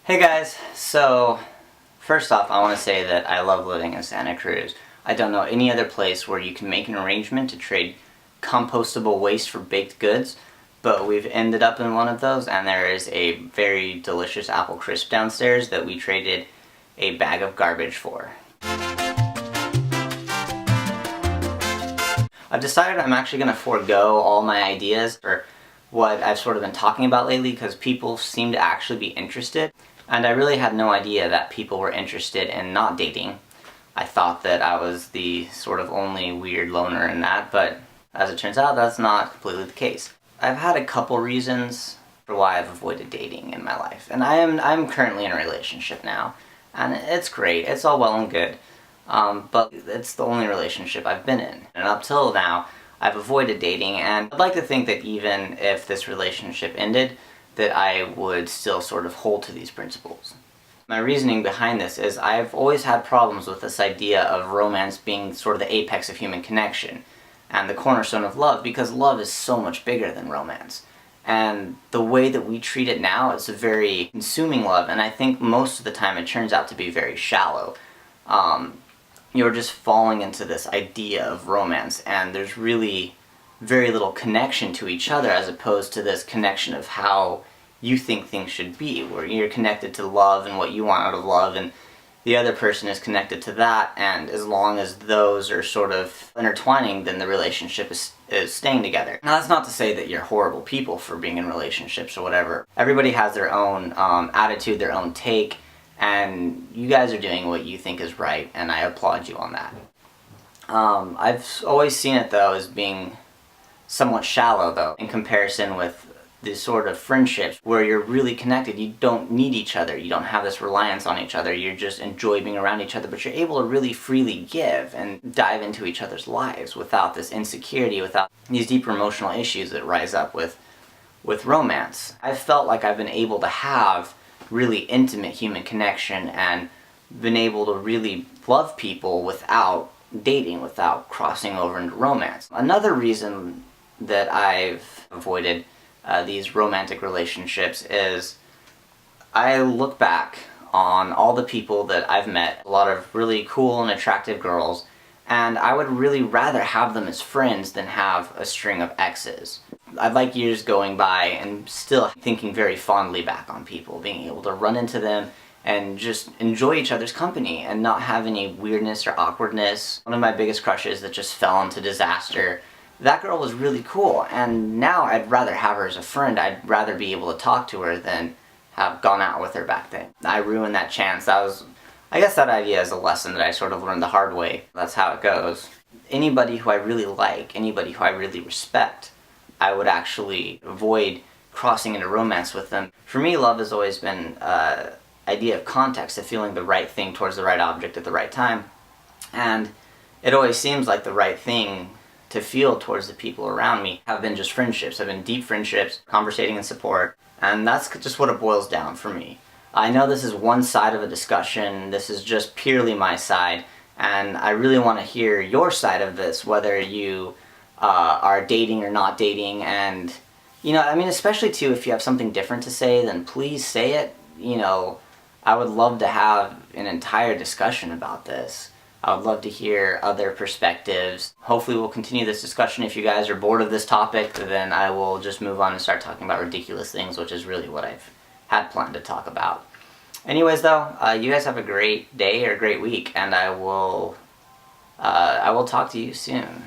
Hey guys, so first off I want to say that I love living in Santa Cruz. I don't know any other place where you can make an arrangement to trade compostable waste for baked goods, but we've ended up in one of those, and there is a very delicious apple crisp downstairs that we traded a bag of garbage for. I've decided I'm actually going to forego all my ideas for what I've sort of been talking about lately because people seem to actually be interested. And I really had no idea that people were interested in not dating. I thought that I was the sort of only weird loner in that, but as it turns out, that's not completely the case. I've had a couple reasons for why I've avoided dating in my life. And I'm currently in a relationship now, and it's great, it's all well and good. But it's the only relationship I've been in. And up till now, I've avoided dating, and I'd like to think that even if this relationship ended, that I would still sort of hold to these principles. My reasoning behind this is I've always had problems with this idea of romance being sort of the apex of human connection and the cornerstone of love, because love is so much bigger than romance. And the way that we treat it now, it's a very consuming love, and I think most of the time it turns out to be very shallow. You're just falling into this idea of romance, and there's really very little connection to each other as opposed to this connection of how you think things should be, where you're connected to love and what you want out of love, and the other person is connected to that, and as long as those are sort of intertwining, then the relationship is staying together. Now that's not to say that you're horrible people for being in relationships or whatever. Everybody has their own attitude, their own take, and you guys are doing what you think is right, and I applaud you on that. I've always seen it though as being somewhat shallow though, in comparison with these sort of friendships where you're really connected. You don't need each other, you don't have this reliance on each other, you just enjoy being around each other, but you're able to really freely give and dive into each other's lives without this insecurity, without these deeper emotional issues that rise up with romance. I've felt like I've been able to have really intimate human connection and been able to really love people without dating, without crossing over into romance. Another reason that I've avoided these romantic relationships is I look back on all the people that I've met, a lot of really cool and attractive girls, and I would really rather have them as friends than have a string of exes. I'd like years going by and still thinking very fondly back on people, being able to run into them and just enjoy each other's company and not have any weirdness or awkwardness. One of my biggest crushes that just fell into disaster, that girl was really cool, and now I'd rather have her as a friend. I'd rather be able to talk to her than have gone out with her back then. I ruined that chance. I guess that idea is a lesson that I sort of learned the hard way. That's how it goes. Anybody who I really like, anybody who I really respect, I would actually avoid crossing into romance with them. For me, love has always been an idea of context, of feeling the right thing towards the right object at the right time. And it always seems like the right thing to feel towards the people around me have been just friendships, have been deep friendships, conversating and support, and that's just what it boils down for me. I know this is one side of a discussion, this is just purely my side, and I really want to hear your side of this, whether you are dating or not dating, and, you know, I mean, especially too, if you have something different to say, then please say it. You know, I would love to have an entire discussion about this. I would love to hear other perspectives. Hopefully we'll continue this discussion. If you guys are bored of this topic, then I will just move on and start talking about ridiculous things, which is really what I've had planned to talk about. Anyways though, you guys have a great day or a great week, and I will talk to you soon.